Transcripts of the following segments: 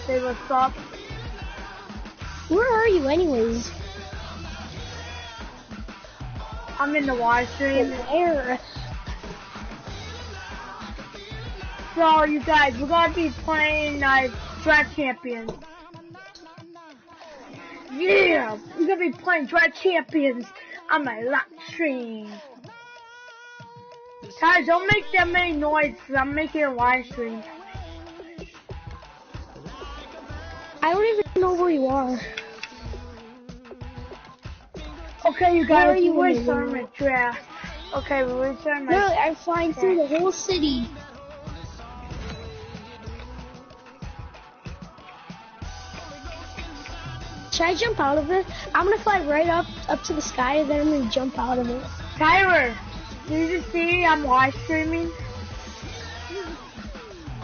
Say what's up. Where are you anyways? I'm in the live stream. Where? So you guys, we're gonna be playing Draft Champions. Yeah, we're gonna be playing Draft Champions on my live stream. Guys, don't make that many noise, cause I'm making a live stream. I don't even know where you are. Okay, you guys, we're starting my draft. Okay, we're starting my Literally, I'm flying through the whole city. Should I jump out of it? I'm gonna fly right up to the sky, and then I'm gonna jump out of it. Tyler, did you just see I'm live streaming?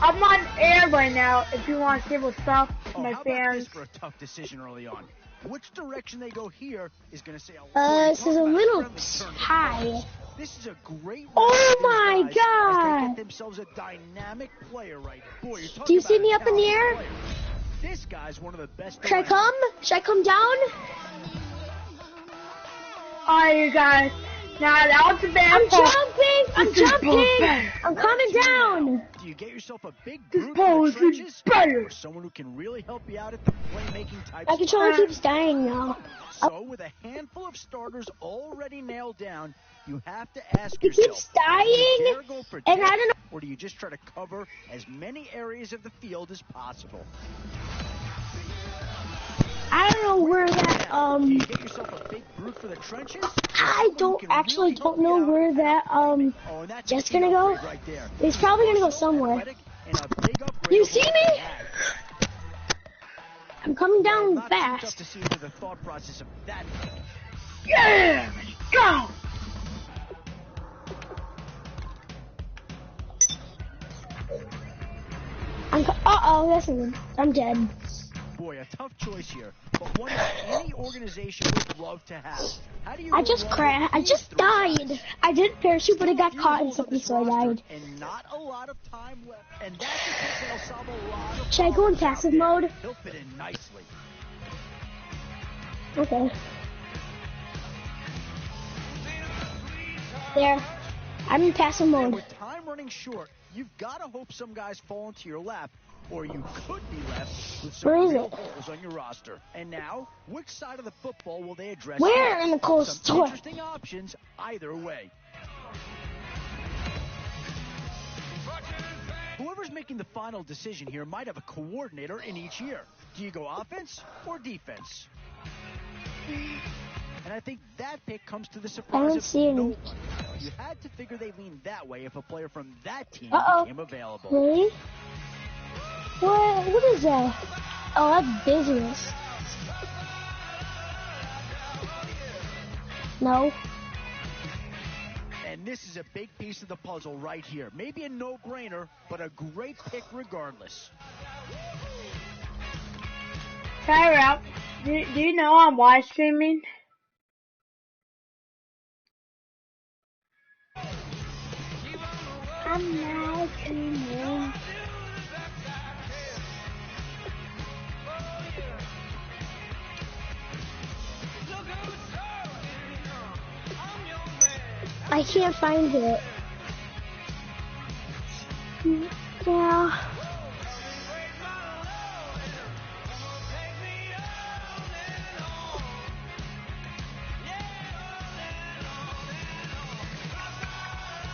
I'm on air right now. If you want to see what's up, my how fans. About this for a tough decision early on. Which direction they go here is going to say. This is a little high. This is a great. Oh my God! They get themselves a dynamic player right. Boy, do you see me up in the air? Player. This guy's one of the best. Should I come? Should I come down? Alright, you guys. Now that was a bad I'm jumping! I'm coming down! Do you get yourself a big This brute ball in is the trenches? better. Or someone who can really help you out at the playmaking type My controller keeps dying now. So, with a handful of starters already nailed down, you have to ask It yourself, keeps dying, and I don't know. or do you just try to cover as many areas of the field as possible? I don't know where that, Do you get yourself a big brute for the trenches? I don't know where that, Jet's gonna go. Right there. He's probably gonna go somewhere. You see me? I'm coming down fast. To see the thought process of that. Yeah, go! I'm dead. Boy, a tough choice here, but one that any organization would love to have. How do you I just crashed. I just died. I didn't parachute, but I got caught in something, so I died. And not a lot of time left. And that's because they'll solve a lot of. Should I go in passive mode? He'll fit in nicely. Okay. There. I'm in passive mode. And with time running short, you've got to hope some guys fall into your lap, or you could be left with some real holes on your roster. And now, which side of the football will they address? Where in the cold Some store? interesting options either way. Whoever's making the final decision here might have a coordinator in each year. Do you go offense or defense? And I think that pick comes to the surprise of no one. You had to figure they lean that way if a player from that team became available. Really? What is that? Oh, that's business. No. And this is a big piece of the puzzle right here. Maybe a no-brainer, but a great pick regardless. Tyler, do you know I'm live streaming? I'm live streaming. I can't find it. Yeah.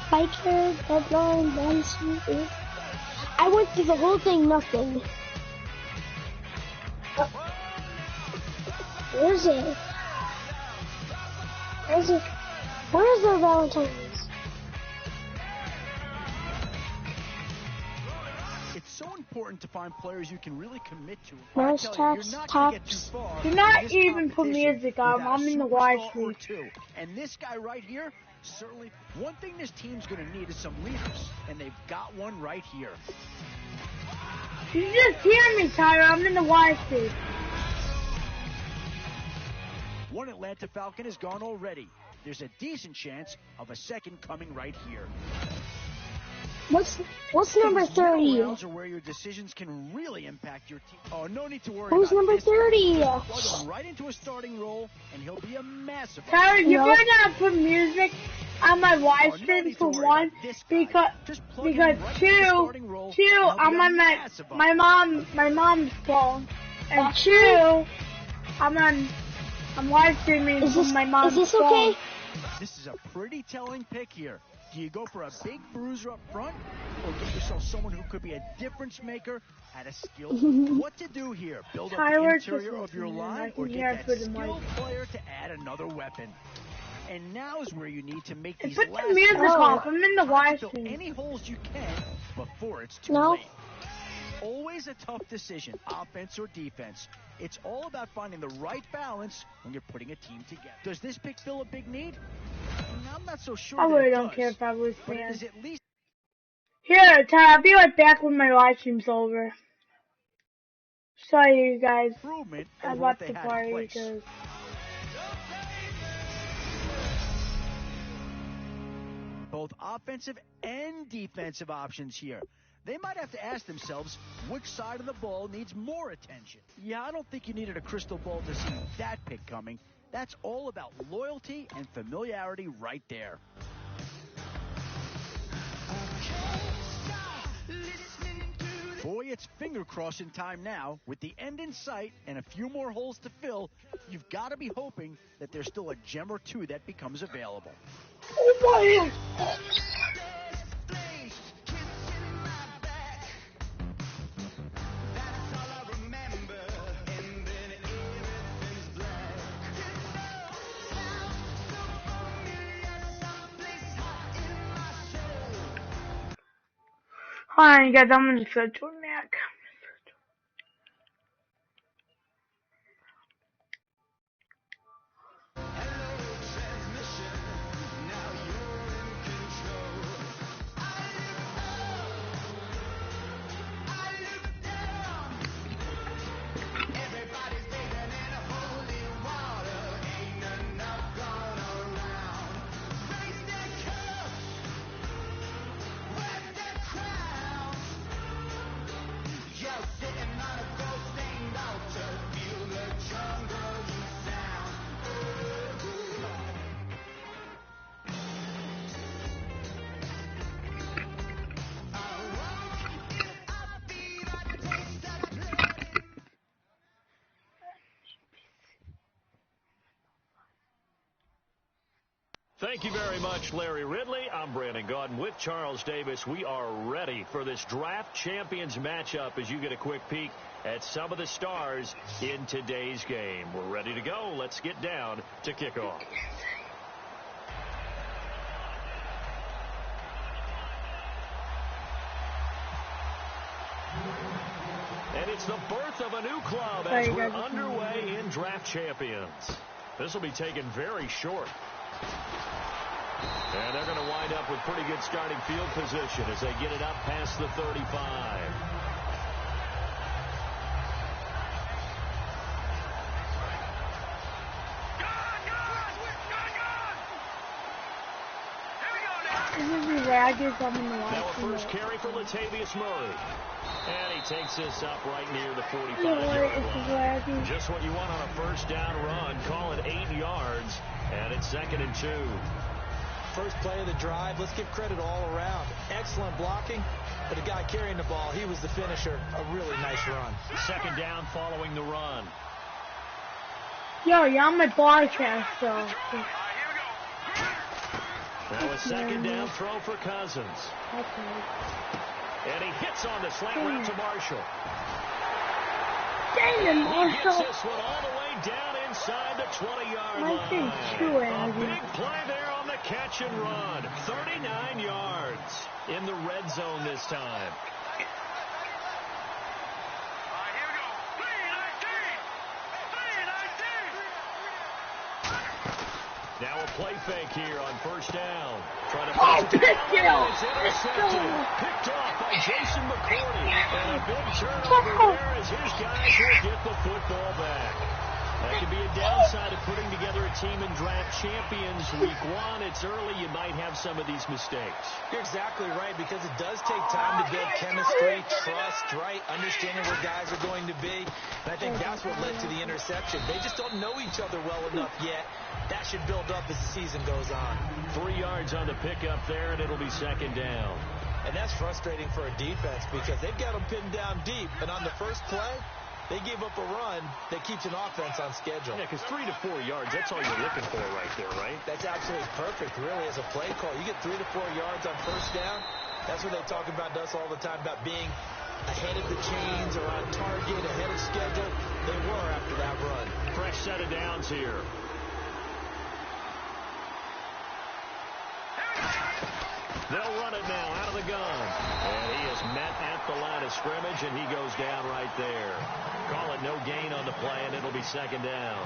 Fighter, deadline, dance. I went through the whole thing, nothing. Where is it? Where's the Valentine's? It's so important to find players you can really commit to. Nice tops. Do not even put music on. I'm in the live stream. And this guy right here, certainly one thing this team's going to need is some leaders, and they've got one right here. You just hear me, Tyler. I'm in the live stream. One Atlanta Falcon is gone already. There's a decent chance of a second coming right here. What's number 30? Rounds are where your decisions can really impact your team. Oh, no need to worry. Who's about number this. 30? Plug him right into a starting role, and he'll be a massive. Tyler, you No. better not put music on my live stream for one, because two, I'm on my mom's phone, and two, I'm live streaming from my mom's phone. Is this okay? This is a pretty telling pick here. Do you go for a big bruiser up front, or get yourself someone who could be a difference maker at a skill? What to do here? Build up the interior of your line, or get that skilled player to add another weapon? And now is where you need to make these Put last the music off. I'm in the live fill stream. any holes you can before it's too No. late. Always a tough decision, offense or defense. It's all about finding the right balance when you're putting a team together. Does this pick fill a big need? I'm not so sure. I that really it don't does, care if I lose but it fans. is at least Here, Ty, I'll be right back when my live stream's over. Sorry, you guys. improvement I over what left they the had in party place. because Both offensive and defensive options here. They might have to ask themselves which side of the ball needs more attention. Yeah, I don't think you needed a crystal ball to see that pick coming. That's all about loyalty and familiarity right there. Boy, it's finger crossing time now. With the end in sight and a few more holes to fill, you've got to be hoping that there's still a gem or two that becomes available. oh my God. Hold on, you guys, I'm gonna switch to a Mac. Thank you very much, Larry Ridley. I'm Brandon Gaudin with Charles Davis. We are ready for this draft champions matchup as you get a quick peek at some of the stars in today's game. We're ready to go. Let's get down to kickoff. And it's the birth of a new club as we're underway in draft champions. This will be taken very short. And they're going to wind up with pretty good starting field position as they get it up past the 35. Now a first carry for Latavius Murray. And he takes this up right near the 45-yard line. Just what you want on a first down run. Call it 8 yards. And it's 2nd and 2. First play of the drive. Let's give credit all around. Excellent blocking. But the guy carrying the ball, he was the finisher. A really nice run. 2nd down following the run. Yo, you're on my broadcast, so. Now a 2nd down throw for Cousins. And he hits on the slant route to Marshall. Dang it, Marshall. He gets this one all the way down inside the 20-yard line. A big play there on the catch and run. 39 yards in the red zone this time. Now a play fake here on first down. Trying to pass it down. It's intercepted. Picked off by Jason McCourty. And a big turnover there as his guys will get the football back. That could be a downside of putting together a team in draft champions week 1. It's early. You might have some of these mistakes. You're exactly right, because it does take time to build chemistry, trust, right? Understanding where guys are going to be. And I think that's what led to the interception. They just don't know each other well enough yet. That should build up as the season goes on. 3 yards on the pickup there, and it'll be second down. And that's frustrating for a defense because they've got them pinned down deep. And on the first play, they gave up a run that keeps an offense on schedule. Yeah, because 3 to 4 yards, that's all you're looking for right there, right? That's absolutely perfect, really, as a play call. You get 3 to 4 yards on first down. That's what they talk about us all the time, about being ahead of the chains or on target, ahead of schedule. They were after that run. Fresh set of downs here. They'll run it now out of the gun. And he is met at the line of scrimmage, and he goes down right there. Call it no gain on the play, and it'll be second down.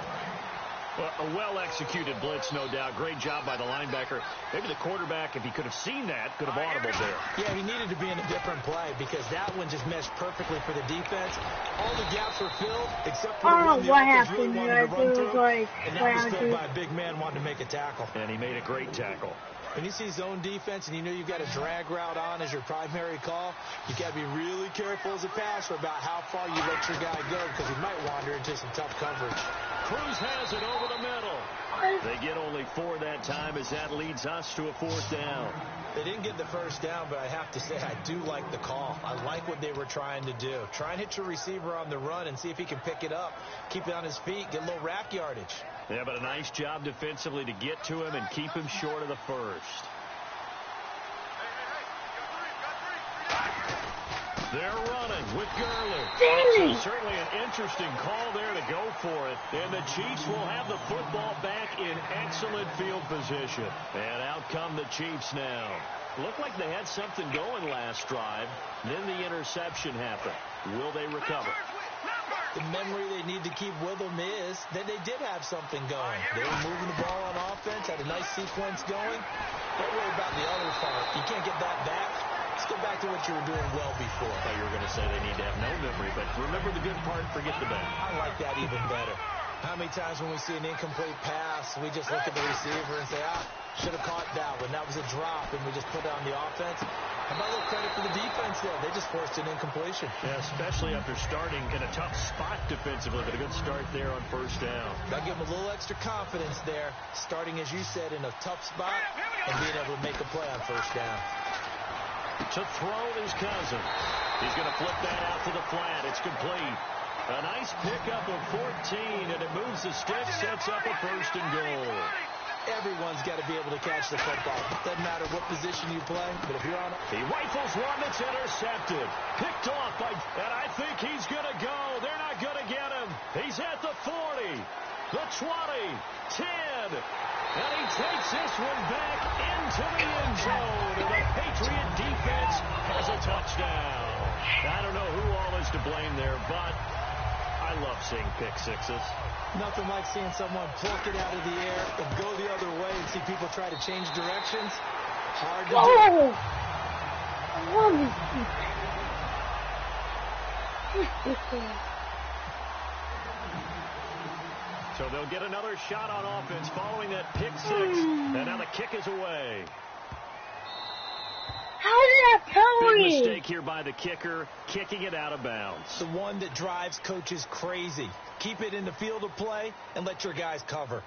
Well, a well-executed blitz, no doubt. Great job by the linebacker. Maybe the quarterback, if he could have seen that, could have audibled there. Yeah, he needed to be in a different play because that one just meshed perfectly for the defense. All the gaps were filled except for the one the offense really wanted to run through. And that was filled by a big man wanting to make a tackle. And he made a great tackle. When you see zone defense and you know you've got a drag route on as your primary call, you got to be really careful as a passer about how far you let your guy go because he might wander into some tough coverage. Cruz has it over the middle. They get only 4 that time as that leads us to a 4th down. They didn't get the first down, but I have to say I do like the call. I like what they were trying to do. Try and hit your receiver on the run and see if he can pick it up, keep it on his feet, get a little rack yardage. Yeah, but a nice job defensively to get to him and keep him short of the first. They're running with Gurley. So certainly an interesting call there to go for it. And the Chiefs will have the football back in excellent field position. And out come the Chiefs now. Looked like they had something going last drive. Then the interception happened. Will they recover? The memory they need to keep with them is that they did have something going. They were moving the ball on offense, had a nice sequence going. Don't worry about the other part. You can't get that back. Let's go back to what you were doing well before. I thought you were going to say they need to have no memory, but remember the good part, forget the bad. I like that even better. How many times when we see an incomplete pass, we just look at the receiver and say, should have caught that one. That was a drop, and we just put it on the offense. How about a little credit for the defense there? They just forced an incompletion. Yeah, especially after starting in a tough spot defensively, but a good start there on first down. That'll give them a little extra confidence there, starting, as you said, in a tough spot and being able to make a play on first down. To throw is Cousins. He's going to flip that out to the flat. It's complete. A nice pickup of 14, and it moves the sticks, sets up a 1st and goal. Everyone's got to be able to catch the football. Doesn't matter what position you play, but if you're on it. He rifles one that's intercepted. Picked off by, and I think he's going to go. They're not going to get him. He's at the 40, the 20, 10, and he takes this one back into the end zone. And the Patriot defense has a touchdown. I don't know who all is to blame there, but I love seeing pick sixes. Nothing like seeing someone pluck it out of the air and go the other way and see people try to change directions. Hard to do. I love this. So they'll get another shot on offense following that pick 6. And now the kick is away. How did that tell Big me? mistake here by the kicker, kicking it out of bounds. The one that drives coaches crazy. Keep it in the field of play and let your guys cover.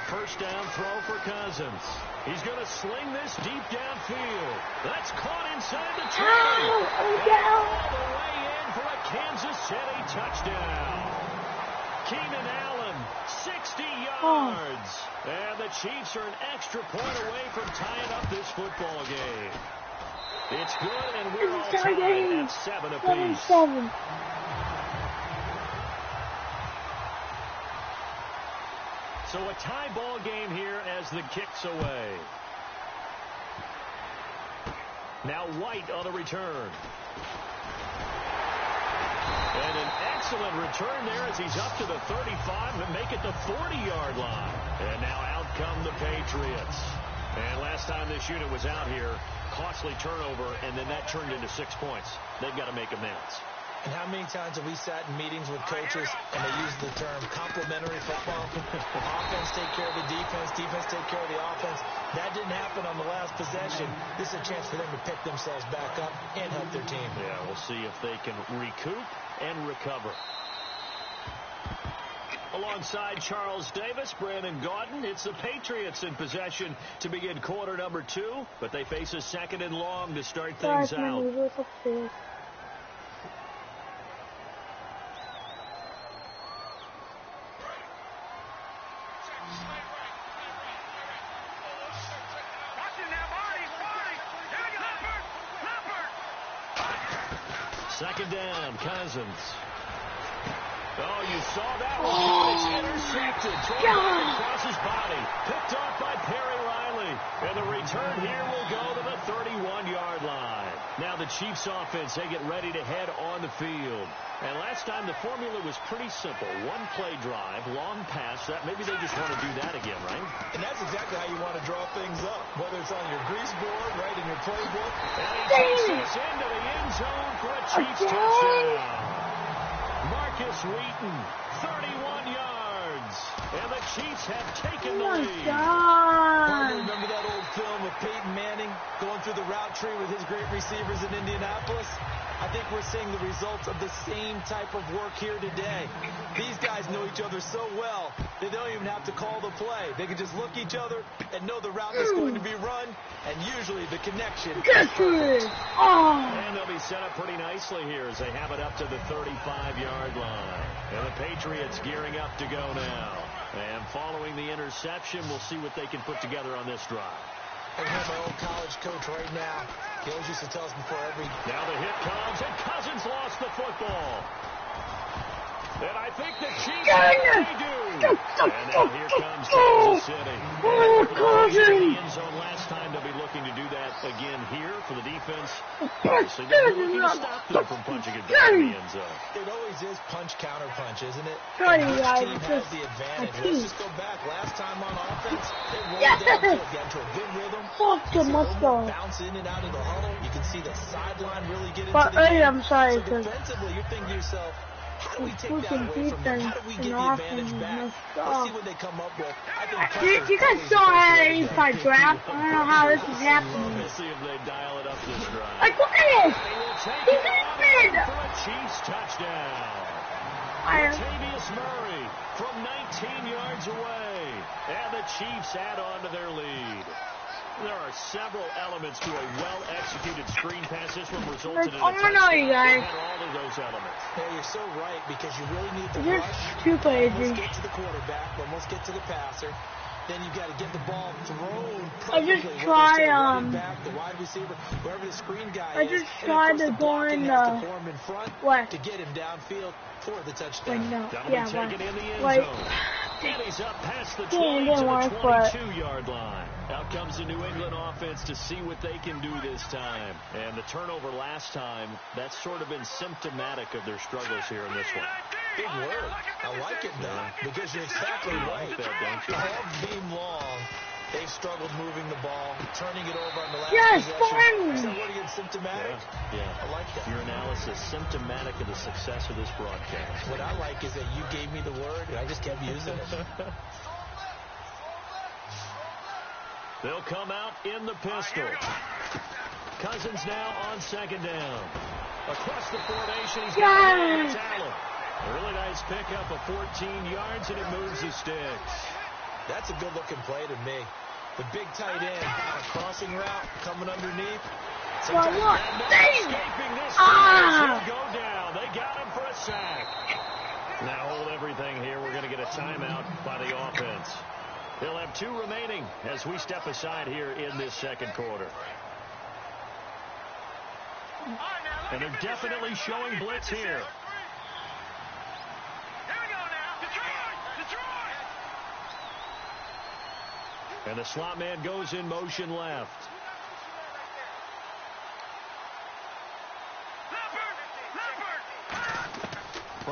First down throw for Cousins. He's going to sling this deep downfield. That's caught inside the 20. All the way in for a Kansas City touchdown. Keenan Allen, 60 yards. And the Chiefs are an extra point away from tying up this football game. It's good, and we're all tied at 7 apiece. 7-7. So a tie ball game here as the kick's away. Now White on the return. And an excellent return there as he's up to the 35 and make it the 40-yard line. And now out come the Patriots. And last time this unit was out here, costly turnover, and then that turned into 6 points. They've got to make amends. And how many times have we sat in meetings with coaches and they use the term complementary football? Offense take care of the defense, defense take care of the offense. That didn't happen on the last possession. This is a chance for them to pick themselves back up and help their team. Yeah, we'll see if they can recoup and recover. Alongside Charles Davis, Brandon Gaudin, it's the Patriots in possession to begin quarter number 2, but they face a second and long to start things out. Second down, Cousins. Oh, you saw that one. It's intercepted. Thrown across his body. Picked off by Perry Riley. And the return here will go to the 31-yard line. Now the Chiefs offense, they get ready to head on the field. And last time the formula was pretty simple. One play drive, long pass. That maybe they just want to do that again, right? And that's exactly how you want to draw things up. Whether it's on your grease board, right in your playbook. And he takes this into the end zone for a Chiefs touchdown. Marcus Wheaton, 31 yards. And the Chiefs have taken the lead. Remember that old film of Peyton Manning going through the route tree with his great receivers in Indianapolis? I think we're seeing the results of the same type of work here today. These guys know each other so well, they don't even have to call the play. They can just look each other and know the route that's going to be run, and usually the connection is perfect. And they'll be set up pretty nicely here as they have it up to the 35-yard line. And the Patriots gearing up to go now. And following the interception, we'll see what they can put together on this drive. I have my old college coach right now. He always used to tell us before every... Now the hit comes, and Cousins lost the football. And I think the Chiefs they do. And now here comes Kansas City. In the end zone last time, they'll be looking to do that again here for the defense. Obviously, they'll be looking to stop them from punching it back in the end zone. It always is punch-counter-punch, isn't it? Sorry, Which guys, team has the advantage? Let's just go back. Last time on offense, they rolled downfield, got into a good rhythm. Bounce in and out of the huddle. You can see the sideline really get into the game. I'm sorry, so defensively, you're thinking to yourself, how do we take that away from them? How do we get the advantage back? Let's see what they come up with. I think you guys saw how inside draft. I don't know how this is happening. Let's see if they dial it up this drive. Like, look at this! He's open! For a Chiefs touchdown. Latavius Murray from 19 yards away. And the Chiefs add on to their lead. There are several elements to a well-executed screen pass. This one resulted in a touchdown. All of those elements. Yeah, you're so right because you really need the rush. Almost get to the quarterback, almost get to the passer. Then you got to get the ball thrown perfectly. I just try the wide receiver, wherever the screen guy I just tried to go in the what to get him downfield for the touchdown. And he's up past the 20 to the 22-yard line. Out comes the New England offense to see what they can do this time. And the turnover last time, that's sort of been symptomatic of their struggles here in this one. Big word. I like it, though, because you're exactly right. All game long, they've struggled moving the ball, turning it over on the last possession. Is that what again, symptomatic? Yeah. I like that. Your analysis, symptomatic of the success of this broadcast. What I like is that you gave me the word, and I just kept using it. They'll come out in the pistol. Cousins now on second down. Across the formation, he's got a talent. A really nice pickup of 14 yards, and it moves the sticks. That's a good-looking play to me. The big tight end on a crossing route coming underneath. Sometimes escaping this he'll go down. They got him for a sack. Now hold everything here. We're going to get a timeout by the offense. They'll have 2 remaining as we step aside here in this second quarter. And they're definitely showing blitz here. And the slot man goes in motion left.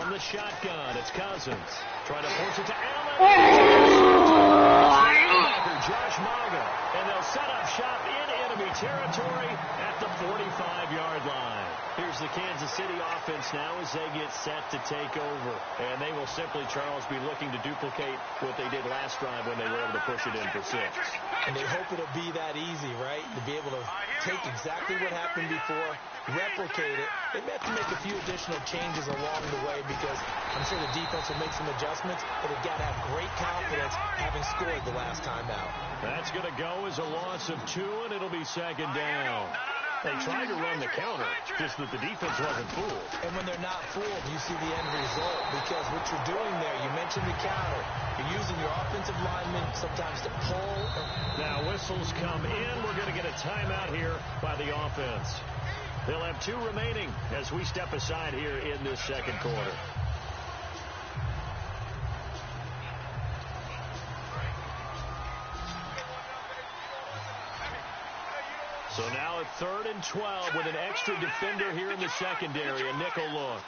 From the shotgun, it's Cousins. Trying to force it to Allen. Josh Maga. And they'll set up shop in enemy territory at the 45-yard line. Here's the Kansas City offense now as they get set to take over. And they will simply, Charles, be looking to duplicate what they did last drive when they were able to push it in for 6. And they hope it'll be that easy, right? To be able to take exactly what happened before, replicate it. They may have to make a few additional changes along the way because I'm sure the defense will make some adjustments, but they've got to have great confidence having scored the last time out. That's going to go as a loss of 2, and it'll be 2nd down. They tried to run the counter, just that the defense wasn't fooled. And when they're not fooled, you see the end result because what you're doing there, you mentioned the counter. You're using your offensive linemen sometimes to pull. Now whistles come in. We're going to get a timeout here by the offense. They'll have 2 remaining as we step aside here in this second quarter. So now at 3rd and 12 with an extra defender here in the secondary, a nickel look.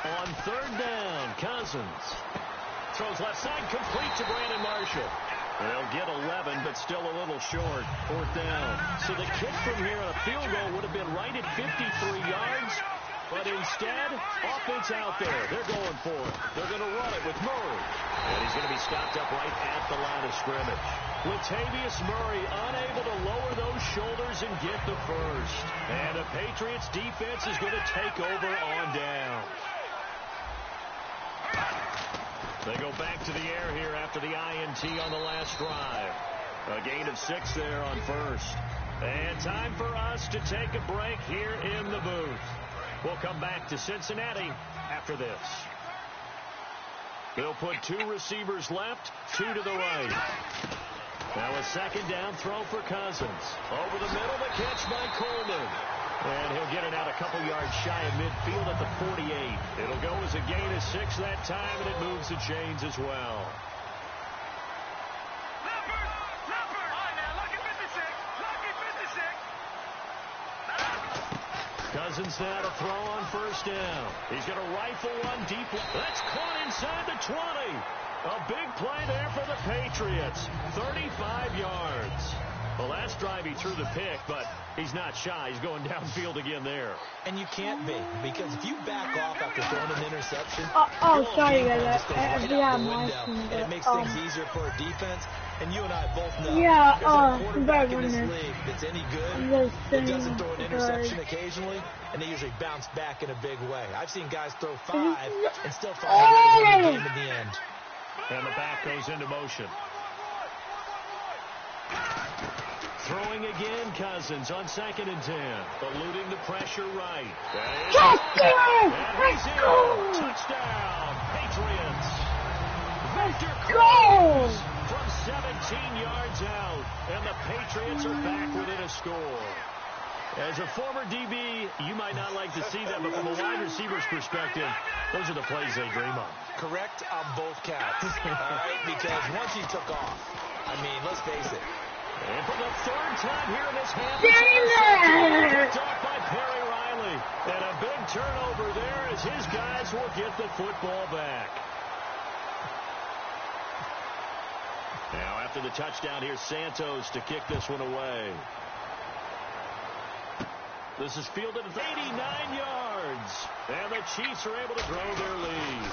On 3rd down, Cousins throws left side, complete to Brandon Marshall. They'll get 11, but still a little short. 4th down. So the kick from here on a field goal would have been right at 53 yards. But instead, offense out there. They're going for it. They're going to run it with Murray. And he's going to be stopped up right at the line of scrimmage. Latavius Murray unable to lower those shoulders and get the first. And the Patriots defense is going to take over on down. They go back to the air here after the INT on the last drive. A gain of 6 there on 1st. And time for us to take a break here in the booth. We'll come back to Cincinnati after this. They'll put 2 receivers left, 2 to the right. Now a 2nd down throw for Cousins. Over the middle, the catch by Coleman. And he'll get it out a couple yards shy of midfield at the 48. It'll go as a gain of 6 that time, and it moves the chains as well. Cousins now to throw on 1st down. He's going to rifle one deep. That's caught inside the 20. A big play there for the Patriots. 35 yards. The last drive he threw the pick, but he's not shy. He's going downfield again there. And you can't be, because if you back off after throwing an interception, sorry guys, and it makes things easier for a defense. And you and I both know there's a quarterback in this league that's any good that doesn't throw an interception occasionally, and they usually bounce back in a big way. I've seen guys throw 5 and still find a way to win the game in the end. And the back goes into motion. Throwing again, Cousins on 2nd and 10. Eluding the pressure right. And he's in. Touchdown, Patriots. Victor Cruz from 17 yards out. And the Patriots are back within a score. As a former DB, you might not like to see that, but from a wide receiver's perspective, those are the plays they dream of. Correct on both counts. All right, because once he took off, I mean, let's face it. And for the 3rd time here in this half, picked off by Perry Riley. And a big turnover there as his guys will get the football back. Now after the touchdown, here's Santos to kick this one away. This is fielded at 89 yards. And the Chiefs are able to grow their lead.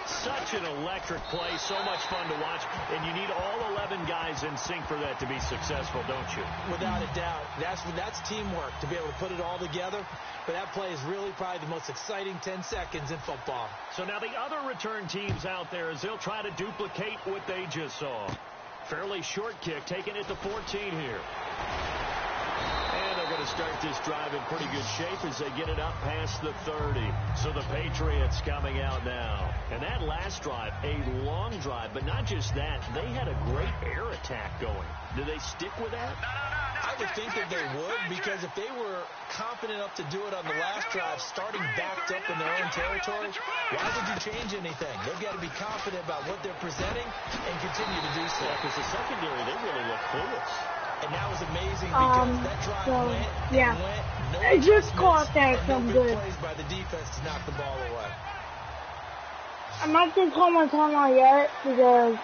Such an electric play, so much fun to watch, and you need all 11 guys in sync for that to be successful, don't you? Without a doubt. That's teamwork, to be able to put it all together. But that play is really probably the most exciting 10 seconds in football. So now the other return teams out there, as they'll try to duplicate what they just saw. Fairly short kick, taken at the 14 here. And they're going to start this drive in pretty good shape as they get it up past the 30. So the Patriots coming out now. And that last drive, a long drive, but not just that. They had a great air attack going. Do they stick with that? I would think that they would, because if they were confident enough to do it on the last drive, starting backed up in their own territory, why would you change anything? They've got to be confident about what they're presenting and continue to do so. Because the secondary, they really look clueless. And that was amazing because that drive went and went, I just caught that from good. Plays by the defense to knock the ball away. I'm not going to call my timeout yet because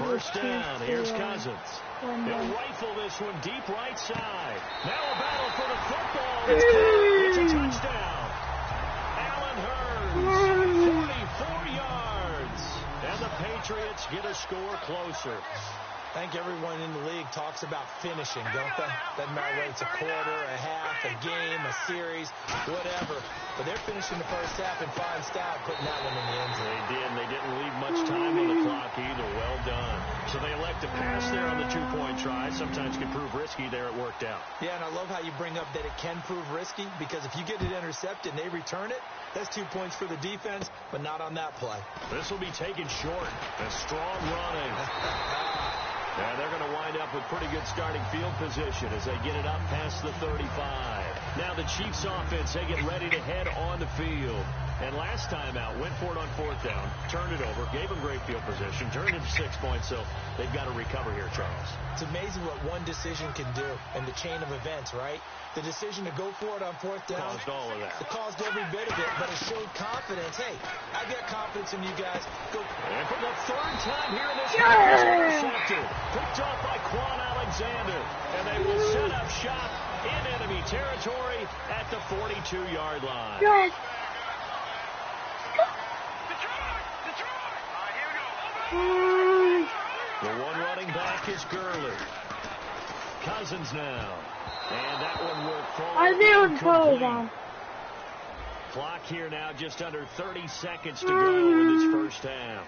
first down, here's Cousins. They'll rifle this one deep right side. Now a battle for the football. It's a touchdown. Allen Hurns, 44 yards. And the Patriots get a score closer. I think everyone in the league talks about finishing, don't they? Doesn't matter whether it's a quarter, a half, a game, a series, whatever. But they're finishing the first half in fine style, putting that one in the end zone. They did. They didn't leave much time on the clock either. Well done. So they elect to pass there on the two-point try. Sometimes can prove risky. There it worked out. Yeah, and I love how you bring up that it can prove risky, because if you get it intercepted and they return it, that's 2 points for the defense, but not on that play. This will be taken short. A strong running. And they're going to wind up with pretty good starting field position as they get it up past the 35. Now the Chiefs offense, they get ready to head on the field. And last time out, went for it on fourth down, turned it over, gave them great field position, turned into 6 points, so they've got to recover here, Charles. It's amazing what one decision can do in the chain of events, right? The decision to go for it on fourth down. Caused all of that. It caused every bit of it, but it showed confidence. Hey, I got confidence in you guys. Go. And for the third time here in this game, it's intercepted. Picked off by Quan Alexander. And they will set up shop in enemy territory at the 42-yard line. Yes. The one running back is Gurley. Cousins now. And that one will fall. I didn't close on. Clock here now just under 30 seconds to go in this first half.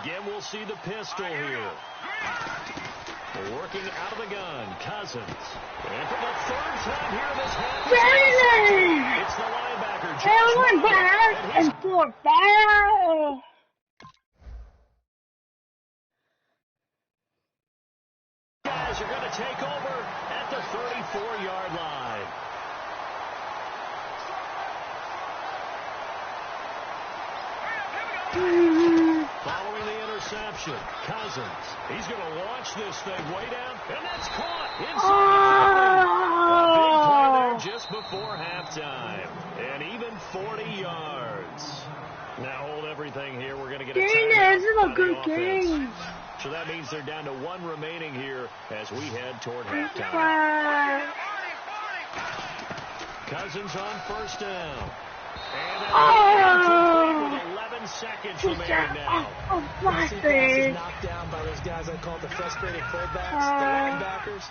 Again, we'll see the pistol here. Working out of the gun, Cousins. And for the third time here in this half, it's the linebacker. Everyone back and fourth down. Guys are going to take over at the 34-yard line. Following the interception, Cousins. He's going to launch this thing way down, and that's caught inside. A big play there just before halftime. And even 40 yards. Now hold everything here. We're going to get a timeout. This is a good game. So that means they're down to one remaining here as we head toward halftime. Cousins on first down. And with 11 seconds remaining now. The sequence is knocked down by those guys I call the frustrated fullbacks, the linebackers.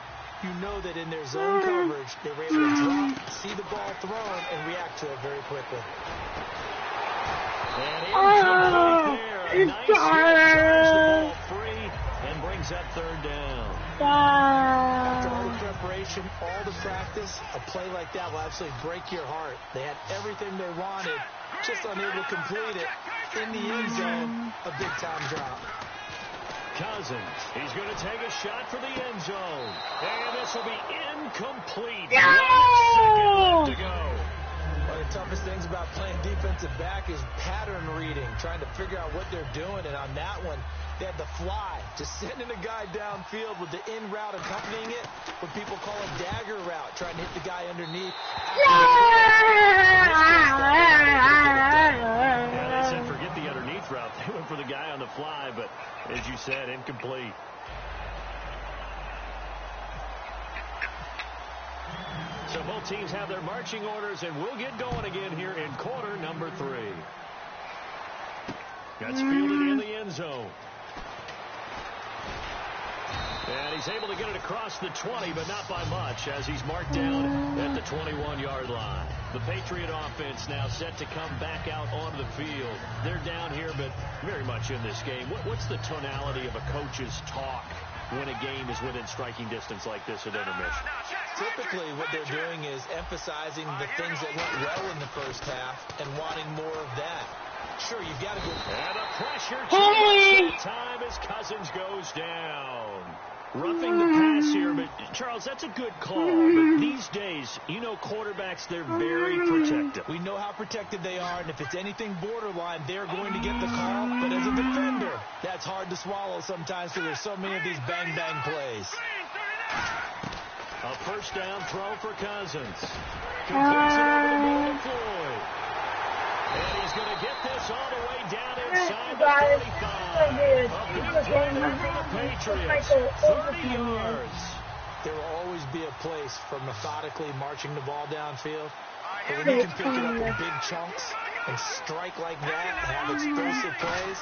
You know that in their zone coverage, they were able to drop, see the ball thrown, and react to it very quickly. And incomplete there. A nice hit, drives the ball free, and brings that third down. After all the preparation, all the practice, a play like that will absolutely break your heart. They had everything they wanted, just unable to complete it. In the end zone, a big-time drop. Cousins, he's going to take a shot for the end zone. And this will be incomplete. No! 1 second left to go. One of the toughest things about playing defensive back is pattern reading, trying to figure out what they're doing. And on that one, they had the fly, just sending a guy downfield with the in route accompanying it, what people call a dagger route, trying to hit the guy underneath. Yeah, they said forget the underneath route. They went for the guy on the fly, but as you said, incomplete. So both teams have their marching orders, and we'll get going again here in quarter number 3. That's fielded in the end zone. And he's able to get it across the 20, but not by much, as he's marked down at the 21-yard line. The Patriot offense now set to come back out onto the field. They're down here, but very much in this game. What's the tonality of a coach's talk when a game is within striking distance like this at intermission? Typically, what they're doing is emphasizing the things that went well in the first half and wanting more of that. Sure, you've got to go. And a pressure time as Cousins goes down. Roughing the pass here, but Charles, that's a good call. But these days, you know quarterbacks, they're very protective. We know how protected they are, and if it's anything borderline, they're going to get the call. But as a defender, that's hard to swallow sometimes because there's so many of these bang-bang plays. A first down throw for Cousins. Completes it over the middle to Floyd. And he's going to get this all the way down inside the 35. A big play for the Patriots. 30 yards. There will always be a place for methodically marching the ball downfield. But when you can pick it up in big chunks and strike like that and have explosive plays,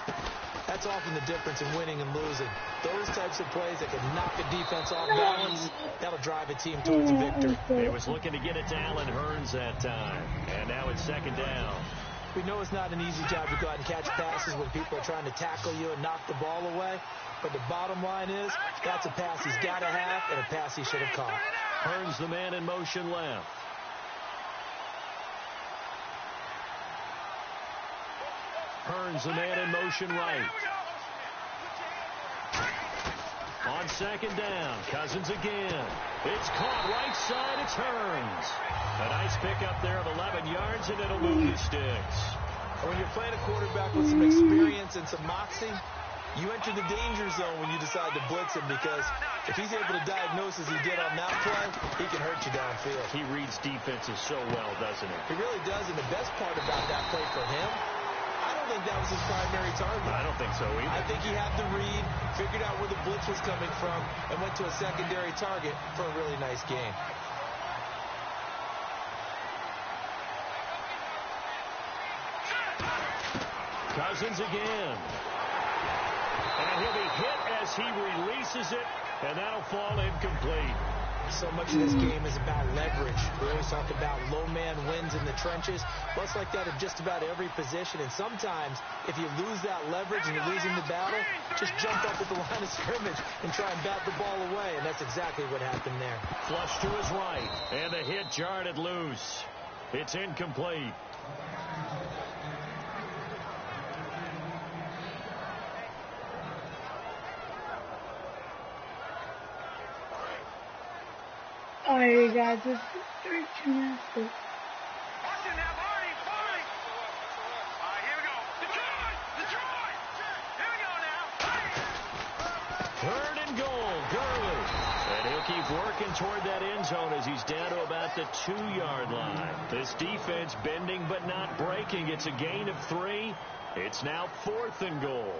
that's often the difference in winning and losing. Those types of plays that can knock a defense off balance, that'll drive a team towards a victory. He was looking to get it to Allen Hurns that time. And now it's second down. We know it's not an easy job to go out and catch passes when people are trying to tackle you and knock the ball away. But the bottom line is, that's a pass he's got to have and a pass he should have caught. Hurns the man in motion left. Hurns the man in motion right. On second down, Cousins again. It's caught right side, it's Hurns. A nice pickup there of 11 yards, and it'll move the sticks. When you're playing a quarterback with some experience and some moxie, you enter the danger zone when you decide to blitz him, because if he's able to diagnose as he did on that play, he can hurt you downfield. He reads defenses so well, doesn't he? He really does, and the best part about that play for him, I don't think that was his primary target. I don't think so either. I think he had the read, figured out where the blitz was coming from, and went to a secondary target for a really nice game. Cousins again. And he'll be hit as he releases it, and that'll fall incomplete. So much of this game is about leverage. We always talk about low man wins in the trenches. Well, it's like that in just about every position. And sometimes, if you lose that leverage and you're losing the battle, just jump up at the line of scrimmage and try and bat the ball away. And that's exactly what happened there. Flush to his right, and the hit jarred it loose. It's incomplete. All right, you guys, it's 13 minutes. Third and goal, Gurley. And he'll keep working toward that end zone as he's down to about the 2-yard line. This defense bending but not breaking. It's a gain of 3. It's now 4th and goal.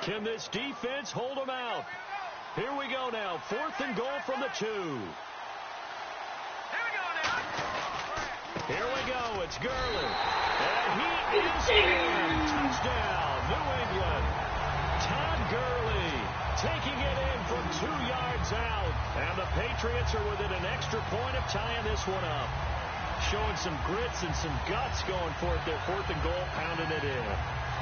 Can this defense hold them out? Here we go now. 4th and goal from the 2. Here we go. It's Gurley. And he is in. Touchdown, New England. Todd Gurley taking it in from 2 yards out. And the Patriots are within an extra point of tying this one up. Showing some grits and some guts going for it. Their 4th and goal, pounding it in.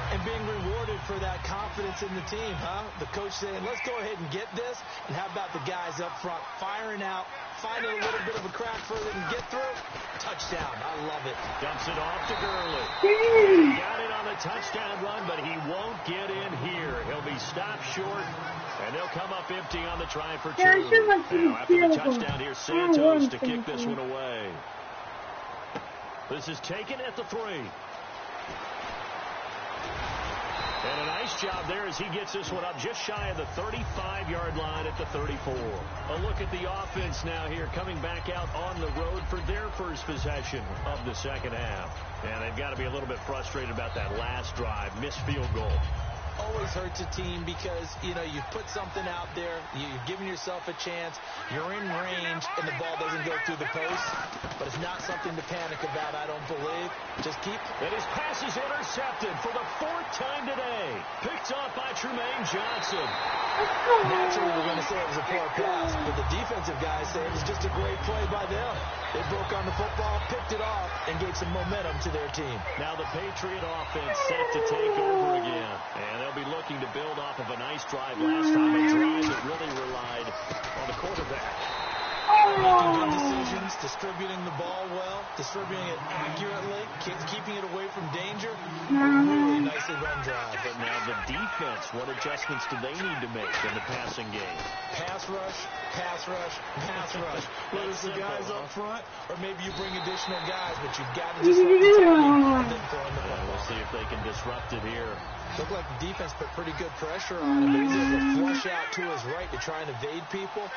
And being rewarded for that confidence in the team, huh? The coach saying, let's go ahead and get this. And how about the guys up front firing out, finding a little bit of a crack for them to get through? Touchdown. I love it. Dumps it off to Gurley. Got it on the touchdown run, but he won't get in here. He'll be stopped short, and they'll come up empty on the try for 2. Now, after the touchdown here, Santos to kick this one away. This is taken at the 3. And a nice job there as he gets this one up just shy of the 35-yard line at the 34. A look at the offense now here coming back out on the road for their first possession of the second half. And they've got to be a little bit frustrated about that last drive, missed field goal. Always hurts a team because, you know, you put something out there, you're giving yourself a chance, you're in range, and the ball doesn't go through the post. But it's not something to panic about, I don't believe. Just keep. And his pass is intercepted for the 4th time today. Picked off by Tremaine Johnson. Naturally, we're going to say it was a poor pass, but the defensive guys say it was just a great play by them. They broke on the football, picked it off, and gave some momentum to their team. Now the Patriot offense set to take over again. And they'll be looking to build off of a nice drive last time, a drive that really relied on the quarterback. Making good decisions, distributing the ball well, distributing it accurately, keeping it away from danger. A really nicely run drive. But now the defense, what adjustments do they need to make in the passing game? Pass rush, pass rush, pass rush. Whether it's the guys up front, or maybe you bring additional guys, but you've got to disrupt the timing and then throw in the ball. We'll see if they can disrupt it here. Looked like the defense put pretty good pressure on him, but he's able to flush out to his right to try and evade people.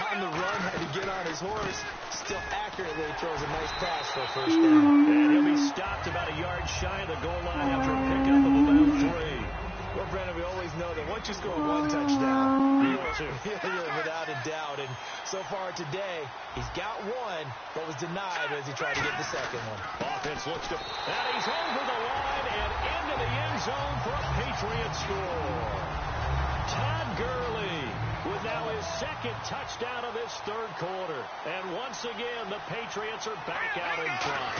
On the run, had to get on his horse. Still accurately throws a nice pass for a first down. And he'll be stopped about a yard shy of the goal line after a pickup of about 3. Well, Brandon, we always know that once you score one touchdown, you're without a doubt. And so far today, he's got one, but was denied as he tried to get the second one. Offense looks to, and he's over the line and into the end zone for a Patriot score. Todd Gurley with now his second touchdown of this third quarter. And once again, the Patriots are back out in front.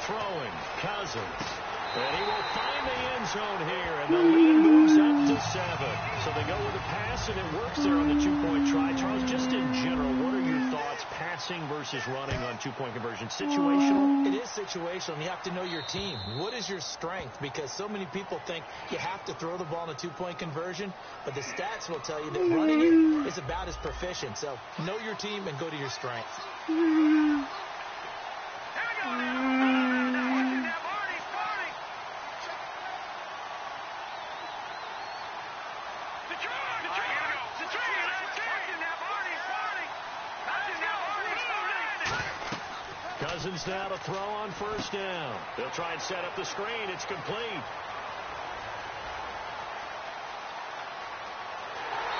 Throwing, Cousins. And he will find the end zone here, and the lead moves up to 7. So they go with a pass, and it works there on the 2-point try. Charles, just in general, what are your thoughts, passing versus running on 2-point conversion? Situational? It is situational. You have to know your team. What is your strength? Because so many people think you have to throw the ball in a 2-point conversion, but the stats will tell you that running it is about as proficient. So know your team and go to your strength. Cousins now to throw on first down. They'll try and set up the screen. It's complete.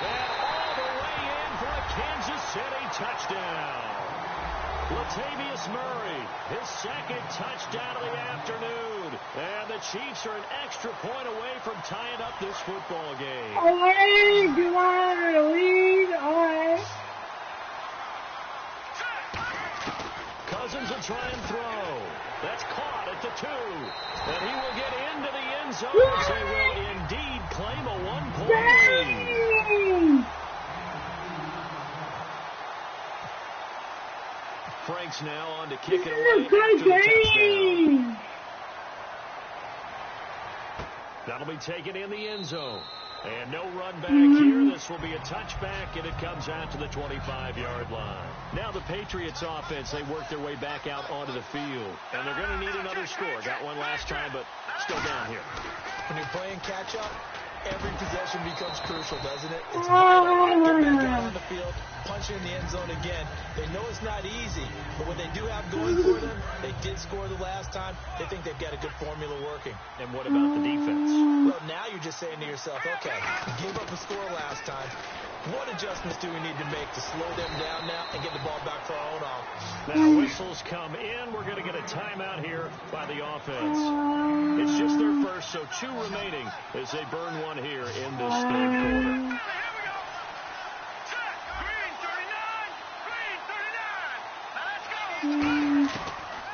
And all the way in for a Kansas City touchdown. Latavius Murray, his second touchdown of the afternoon. And the Chiefs are an extra point away from tying up this football game. All right, you want to lead? All right. Cousins will try and throw. That's caught at the 2. And he will get into the end zone as they will indeed claim a 1-point lead. Franks now on to kick it away after the touchdown. That'll be taken in the end zone. And no run back here. This will be a touchback, and it comes out to the 25-yard line. Now the Patriots offense, they work their way back out onto the field. And they're going to need another score. Got one last time, but still down here. When you're playing catch-up, every possession becomes crucial, doesn't it? It's vital. Get back out on the field, punch in the end zone again. They know it's not easy, but what they do have going for them, they did score the last time. They think they've got a good formula working. And what about the defense? Well, now you're just saying to yourself, okay, gave up a score last time. What adjustments do we need to make to slow them down now and get the ball back for our own offense? Now whistles come in. We're going to get a timeout here by the offense. It's just their first, so 2 remaining as they burn one here in this third quarter.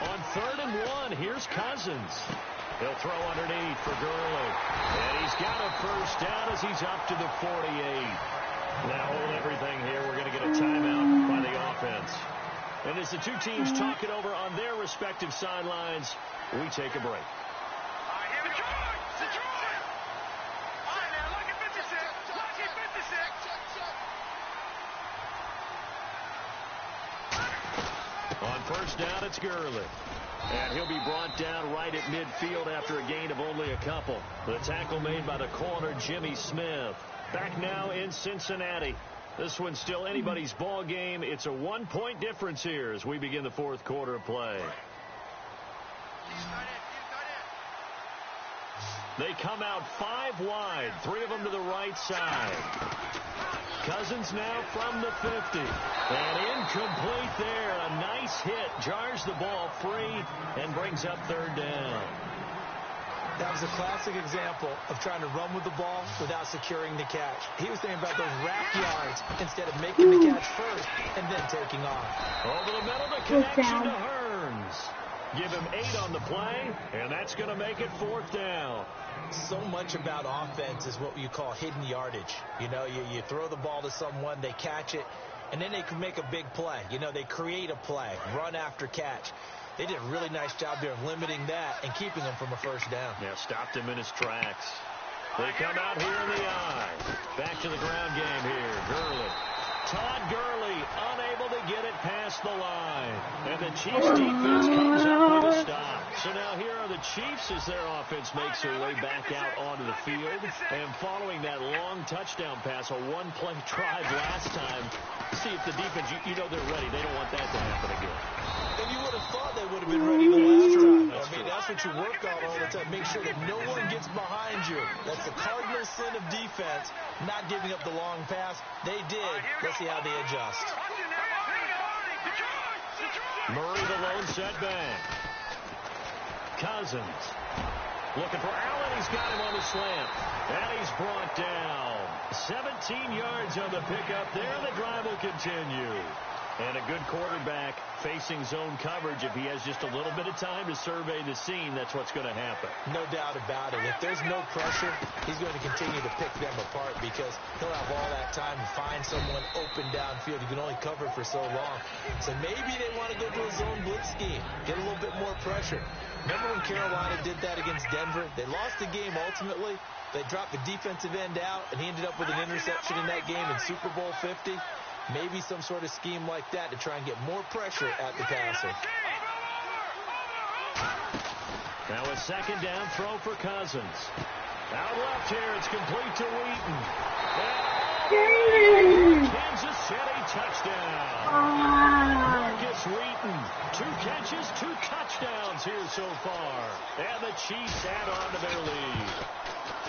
On 3rd and 1, here's Cousins. He'll throw underneath for Gurley. And he's got a first down as he's up to the 48. Now hold everything here. We're going to get a timeout by the offense. And as the two teams talk it over on their respective sidelines, we take a break. On first down, it's Gurley. And he'll be brought down right at midfield after a gain of only a couple. The tackle made by the corner, Jimmy Smith. Back now in Cincinnati. This one's still anybody's ball game. It's a 1-point difference here as we begin the fourth quarter of play. They come out 5 wide, 3 of them to the right side. Cousins now from the 50. And incomplete there. A nice hit. Jars the ball free and brings up 3rd down. That was a classic example of trying to run with the ball without securing the catch. He was thinking about those rack yards instead of making the catch first and then taking off. Over the middle, the connection to Hearns. Give him 8 on the play, and that's going to make it 4th down. So much about offense is what you call hidden yardage. You know, you throw the ball to someone, they catch it, and then they can make a big play. You know, they create a play, run after catch. They did a really nice job there of limiting that and keeping him from a first down. Yeah, stopped him in his tracks. They come out here in the eye. Back to the ground game here. Gurley. Todd Gurley unable to get it past the line. And the Chiefs defense comes up with a stop. So now here are the Chiefs as their offense makes their way back out onto the field. And following that long touchdown pass, a one-play drive last time, see if the defense, you know they're ready. They don't want that to happen again. And you would have thought they would have been ready the last time. I mean, that's what you work on all the time. Make sure that no one gets behind you. That's the cardinal sin of defense, not giving up the long pass. They did. Let's see how they adjust. Murray the lone setback. Cousins looking for Allen. He's got him on the slant. And he's brought down. 17 yards on the pickup there. The drive will continue. And a good quarterback facing zone coverage. If he has just a little bit of time to survey the scene, that's what's going to happen. No doubt about it. If there's no pressure, he's going to continue to pick them apart because he'll have all that time to find someone open downfield. You can only cover for so long. So maybe they want to go to a zone blitz scheme, get a little bit more pressure. Remember when Carolina did that against Denver? They lost the game ultimately. They dropped the defensive end out, and he ended up with an interception in that game in Super Bowl 50. Maybe some sort of scheme like that to try and get more pressure at the passer. Now a second down throw for Cousins. Out left here, it's complete to Wheaton. And Kansas City touchdown. Marcus Wheaton, 2 catches, 2 touchdowns here so far. And the Chiefs add on to their lead.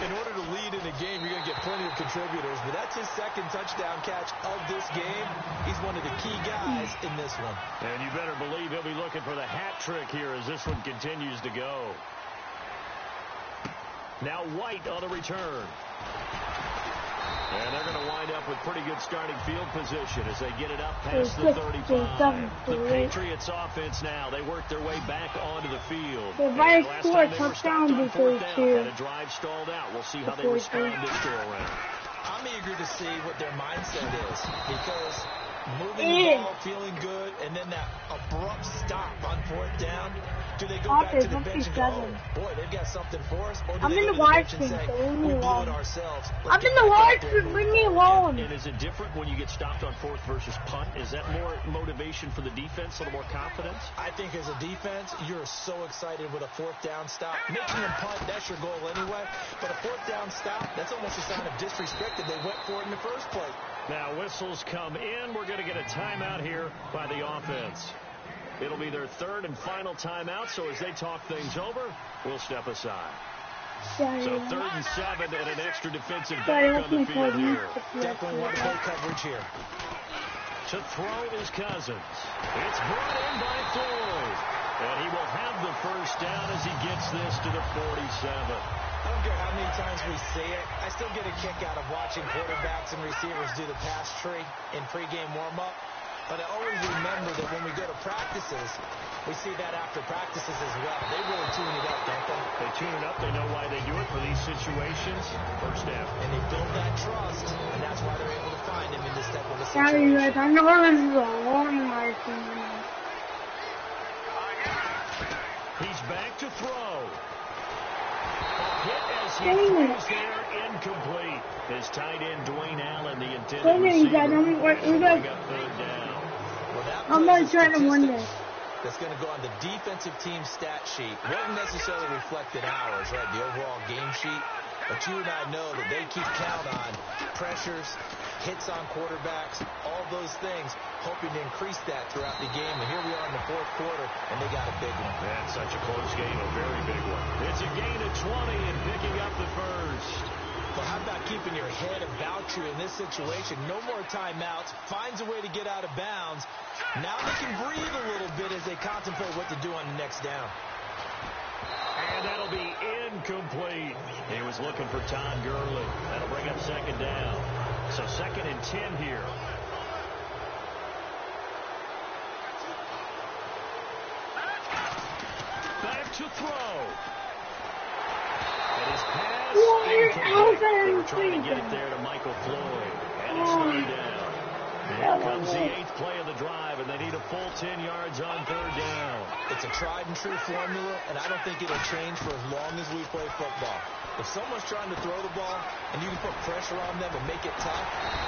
In order to lead in a game, you're going to get plenty of contributors, but that's his second touchdown catch of this game. He's one of the key guys in this one. And you better believe he'll be looking for the hat trick here as this one continues to go. Now White on the return. And they're going to wind up with pretty good starting field position as they get it up past the 35. The Patriots offense now, they work their way back onto the field. They might score a touchdown because and a drive stalled out. We'll see how they respond this go around. I'm eager to see what their mindset is because moving the ball, feeling good, and then that abrupt stop on 4th down. Do they go back to the bench and go, oh, boy, they've got something for us? Or do they go to the bench and say, we blew it ourselves? I'm in the wide stream, leave me alone. And is it different when you get stopped on 4th versus punt? Is that more motivation for the defense, a little more confidence? I think as a defense, you're so excited with a 4th down stop. Making them punt, that's your goal anyway. But a 4th down stop, that's almost a sign of disrespect that they went for it in the first place. Now whistles come in. We're going to get a timeout here by the offense. It'll be their 3rd and final timeout, so as they talk things over, we'll step aside. So 3rd and 7 and an extra defensive back on the field here. Definitely want to play coverage here. To throw is Cousins. It's brought in by Floyd. And he will have the first down as he gets this to the 47. I don't care how many times we see it. I still get a kick out of watching quarterbacks and receivers do the pass tree in pregame warm-up. But I always remember that when we go to practices, we see that after practices as well. They really tune it up, don't they? They tune it up. They know why they do it for these situations. First down. And they build that trust, and that's why they're able to find him in this type of a situation. I know this is a long life. He's back to throw. Hit as he throws there, incomplete. His tight end, Dwayne Allen, the intended receiver, bring up 3rd down. Well, I'm going to try to win this. That's going to go on the defensive team stat sheet. Won't necessarily reflect in ours, right, the overall game sheet. But you and I know that they keep count on pressures, hits on quarterbacks, all those things, hoping to increase that throughout the game. And here we are in the 4th quarter, and they got a big one. That's such a close game, a very big one. It's a gain of 20 and picking up the first. Well, how about keeping your head about you in this situation? No more timeouts. Finds a way to get out of bounds. Now they can breathe a little bit as they contemplate what to do on the next down. And that'll be incomplete. He was looking for Todd Gurley. That'll bring up 2nd down. So 2nd and 10 here. Back to throw. And his pass incomplete. They were trying to get it there to Michael Floyd. And it's 3rd down. And comes the 8th play of the drive, and they need a full 10 yards on 3rd down. It's a tried-and-true formula, and I don't think it'll change for as long as we play football. If someone's trying to throw the ball and you can put pressure on them and make it tough,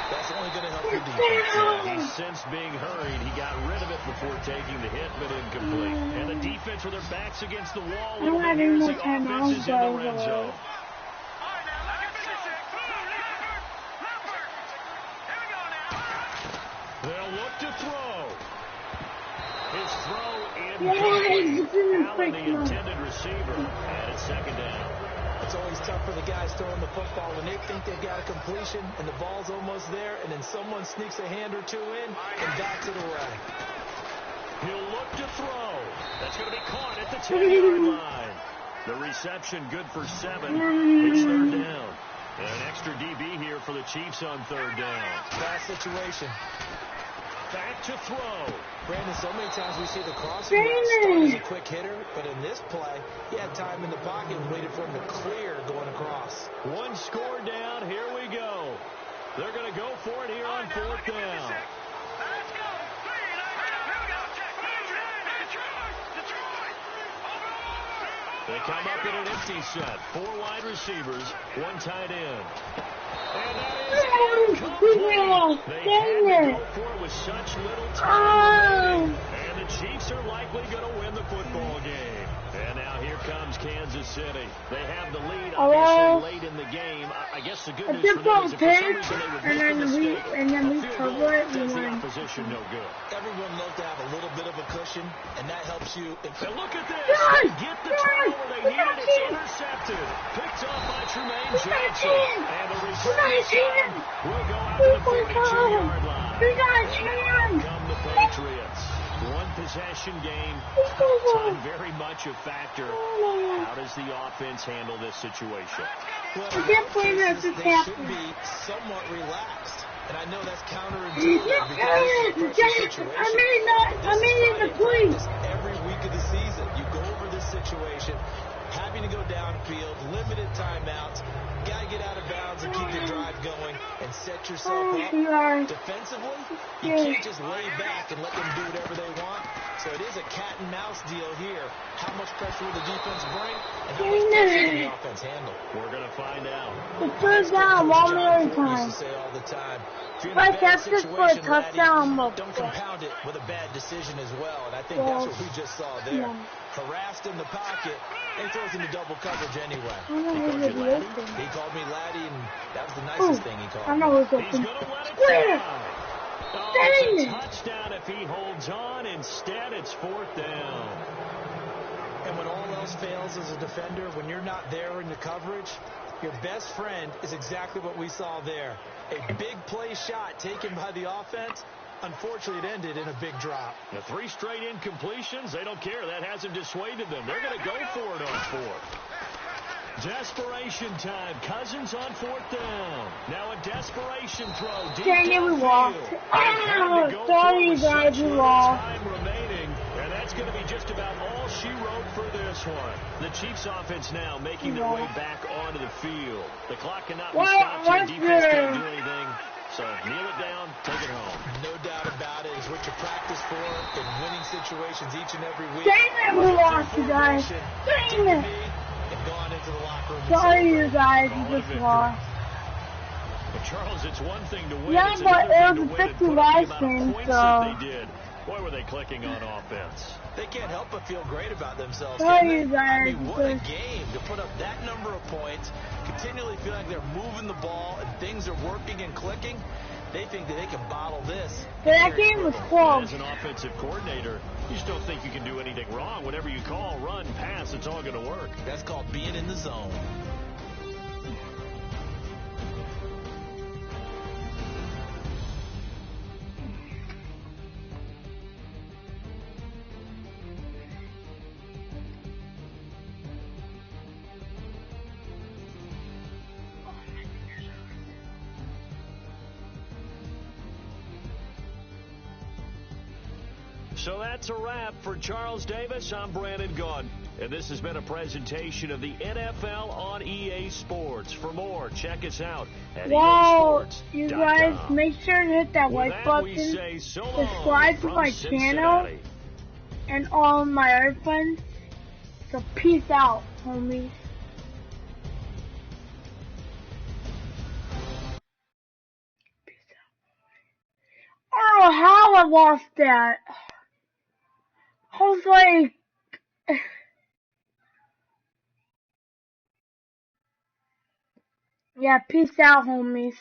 that's only going to help your defense. Yeah, he's since being hurried. He got rid of it before taking the hit, but incomplete. And the defense with their backs against the wall. And here's the offense is in the red zone. They'll look to throw. His throw in out of the intended receiver. And it's 2nd down. It's always tough for the guys throwing the football when they think they've got a completion and the ball's almost there, and then someone sneaks a hand or two in and backs it away. He'll look to throw. That's going to be caught at the 10-yard line. The reception good for 7. It's 3rd down. And an extra DB here for the Chiefs on 3rd down. Fast situation. Back to throw. Brandon, so many times we see the crossing route start as a quick hitter, but in this play, he had time in the pocket and waited for him to clear going across. 1 score down. Here we go. They're going to go for it here on 4th down. They come up in an empty set. 4 wide receivers, 1 tight end. And that is incomplete. They had to go for it with such little time remaining. And the Chiefs are likely going to win the football game. And now here comes Kansas City. They have the lead, obviously, late in the game. I guess the good news for them is if for some reason they would make a mistake, a field goal does the opposition no good. Everyone loves to have a little bit of a cushion, and that helps you. And look at this. They get the turnover they needed. It's intercepted. Picked off by Tremaine Johnson. And the return this time will go out to the 42-yard line. Come the Patriots. 1 possession game. Time very much a factor. How does the offense handle this situation? Well, they should be somewhat relaxed. And I know that's counterintuitive because it's a pressure situation. I mean, the police. Every week of the season, you go over this situation, having to go downfield, limited timeouts, got to get out of bounds and keep the drive going and set yourself up. Defensively, you can't just lay back and let them do whatever they want. So it is a cat and mouse deal here. How much pressure will the defense bring and how much pressure will the offense handle? We're going to find out. The 3rd down, 1 more time. Used to say all the time. But that's just for a touchdown. Don't compound it with a bad decision as well. And I think that's what we just saw there. Harassed in the pocket, and he throws into double coverage anyway. He called me Laddie, and that was the nicest thing he called me. He's going to let it down. It's a touchdown if he holds on. Instead, it's 4th down. And when all else fails as a defender, when you're not there in the coverage, your best friend is exactly what we saw there. A big play shot taken by the offense. Unfortunately, it ended in a big drop. The 3 straight incompletions, they don't care. That hasn't dissuaded them. They're going to go for it on 4th. Desperation time. Cousins on 4th down. Now a desperation throw. Dang it, we lost. Sorry, guys, we lost. Time remaining, and that's going to be just about all she wrote for this one. The Chiefs offense now making their way back onto the field. The clock cannot be stopped here. Defense can't do anything. So kneel it down, take it home. No doubt about it. It's what you practice for in winning situations each and every week. Dang it, we lost, you guys. Dang it. And gone into the locker room. Sorry, you guys, you just lost. But Charles, it's one thing to win. Yeah, but it was a 50 live stream, so. They did. Boy, were they clicking on offense. They can't help but feel great about themselves. Sorry, you guys. I mean, what a game to put up that number of points, continually feel like they're moving the ball and things are working and clicking. They think that they can bottle this. That game was close. As an offensive coordinator, you just don't think you can do anything wrong. Whatever you call, run, pass, it's all going to work. That's called being in the zone. So that's a wrap for Charles Davis. I'm Brandon Gaudin. And this has been a presentation of the NFL on EA Sports. For more, check us out at EASports.com. You guys, make sure to hit that like button, subscribe to my channel, and all my other friends. So peace out, homies. Peace out. I don't know how I lost that. I was like... Yeah, peace out, homies.